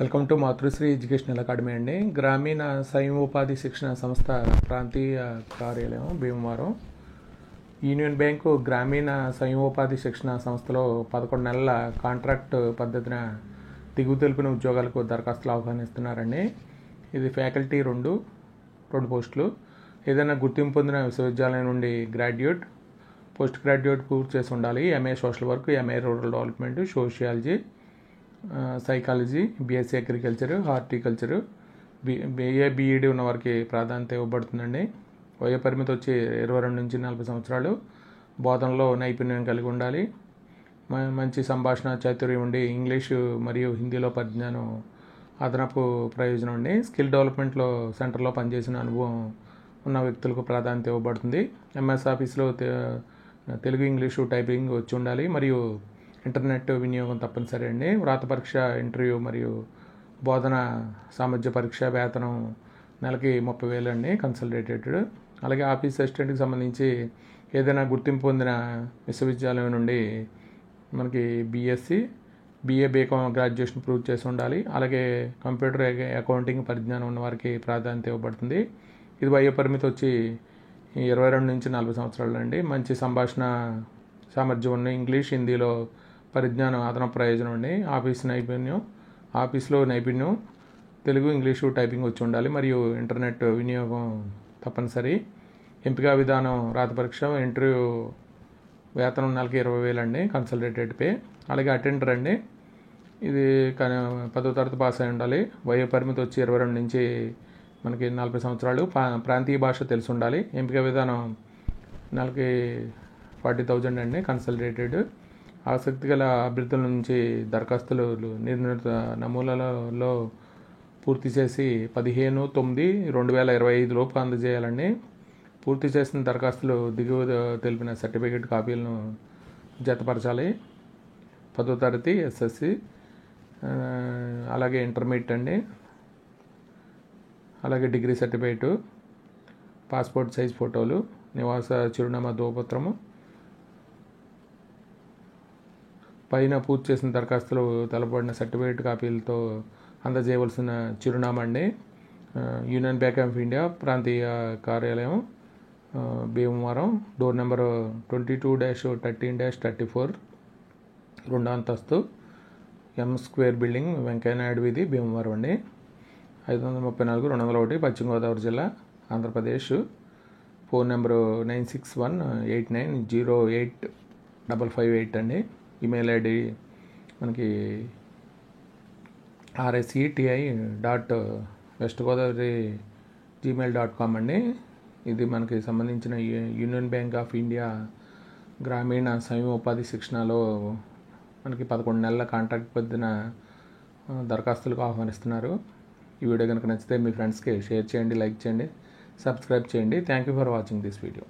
Welcome to Matrusri educational academy అండి. గ్రామీణ స్వయం ఉపాధి శిక్షణ సంస్థ ప్రాంతీయ కార్యాలయం భీమవరం. యూనియన్ బ్యాంకు గ్రామీణ స్వయం ఉపాధి శిక్షణ సంస్థలో 11 నెలల కాంట్రాక్ట్ పద్ధతిన దిగువ తెలిపిన ఉద్యోగాలకు దరఖాస్తులు ఆహ్వానిస్తున్నారండి. ఇది ఫ్యాకల్టీ రెండు పోస్టులు. ఏదైనా గుర్తింపు పొందిన విశ్వవిద్యాలయం నుండి గ్రాడ్యుయేట్, పోస్ట్ గ్రాడ్యుయేట్ పూర్తి చేసి ఉండాలి. MA social work, MA rural development, sociology, psychology, BSc agriculture, horticulture, BA BEd ఉన్న వారికి ప్రాధాన్యత ఇవ్వబడుతుందండి. వయో పరిమితి వచ్చి 22 నుంచి 40 సంవత్సరాలు. బోధనలో నైపుణ్యం కలిగి ఉండాలి. మంచి సంభాషణ చాతుర్యం ఉండి ఇంగ్లీషు మరియు హిందీలో పరిజ్ఞానం అదనపు ప్రయోజనం అండి. స్కిల్ డెవలప్మెంట్లో సెంటర్లో పనిచేసిన అనుభవం ఉన్న వ్యక్తులకు ప్రాధాన్యత ఇవ్వబడుతుంది. ఎంఎస్ ఆఫీస్లో తెలుగు, ఇంగ్లీషు టైపింగ్ వచ్చి ఉండాలి మరియు ఇంటర్నెట్ వినియోగం తప్పనిసరి అండి. వ్రాత పరీక్ష, ఇంటర్వ్యూ మరియు బోధన సామర్థ్య పరీక్ష, వేతనం నెలకి 30,000 అండి కన్సల్టేటెడ్. అలాగే ఆఫీస్ అసిస్టెంట్కి సంబంధించి ఏదైనా గుర్తింపు పొందిన విశ్వవిద్యాలయం నుండి మనకి బీఎస్సీ, బీకామ్ గ్రాడ్యుయేషన్ ప్రూవ్ చేసి ఉండాలి. అలాగే కంప్యూటర్, అకౌంటింగ్ పరిజ్ఞానం ఉన్న వారికి ప్రాధాన్యత ఇవ్వబడుతుంది. ఇది వయో పరిమితి వచ్చి 22 నుంచి 40 సంవత్సరాలు అండి. మంచి సంభాషణ సామర్థ్యం ఉన్న ఇంగ్లీష్, హిందీలో పరిజ్ఞానం అదనపు ప్రయోజనం అండి. ఆఫీస్లో నైపుణ్యం, తెలుగు, ఇంగ్లీషు టైపింగ్ వచ్చి ఉండాలి మరియు ఇంటర్నెట్ వినియోగం తప్పనిసరి. ఎంపిక విధానం రాత పరీక్ష, ఇంటర్వ్యూ, వేతనం నెలకి 20,000 అండి కన్సల్టేటెడ్ పే. అలాగే అటెండర్ అండి, ఇది 10వ తరగతి పాస్ అయి ఉండాలి. వయో పరిమితి వచ్చి 22 నుంచి మనకి 40 సంవత్సరాలు. ప్రాంతీయ భాష తెలిసి ఉండాలి. ఎంపిక విధానం నెలకి 40,000 అండి కన్సల్టేటెడ్. ఆసక్తి గల అభ్యర్థుల నుంచి దరఖాస్తులు నిర్ణీత నమూనాలలో పూర్తి చేసి 15/9/2025 లోపు అందజేయాలండి. పూర్తి చేసిన దరఖాస్తులు దిగువ తెలిపిన సర్టిఫికేట్ కాపీలను జతపరచాలి. 10వ తరగతి ఎస్ఎస్సి, అలాగే ఇంటర్మీడియట్ అండి, అలాగే డిగ్రీ సర్టిఫికేటు, పాస్పోర్ట్ సైజ్ ఫోటోలు, నివాస చిరునామా ధృవపత్రము, పైన పూర్తి చేసిన దరఖాస్తులు తెలపబడిన సర్టిఫికేట్ కాపీలతో అందజేయవలసిన చిరునామా అండి. యూనియన్ బ్యాంక్ ఆఫ్ ఇండియా ప్రాంతీయ కార్యాలయం భీమవరం, డోర్ నెంబరు 22-13-34, 2వ అంతస్తు, ఎం స్క్వేర్ బిల్డింగ్, వెంకయ్యనాయుడు వీధి, భీమవరం అండి. 534-201, పశ్చిమ గోదావరి జిల్లా, ఆంధ్రప్రదేశ్. ఫోన్ నెంబరు 9618908558 అండి. ఈమెయిల్ ఐడి మనకి rcti.westgodavari@gmail.com అండి. ఇది మనకి సంబంధించిన యూనియన్ బ్యాంక్ ఆఫ్ ఇండియా గ్రామీణ స్వయం ఉపాధి శిక్షణలో మనకి 11 నెలల కాంట్రాక్ట్ పొందిన దరఖాస్తులకు ఆహ్వానిస్తున్నారు. ఈ వీడియో కనుక నచ్చితే మీ ఫ్రెండ్స్కి షేర్ చేయండి, లైక్ చేయండి, సబ్స్క్రైబ్ చేయండి. Thank you for watching this video.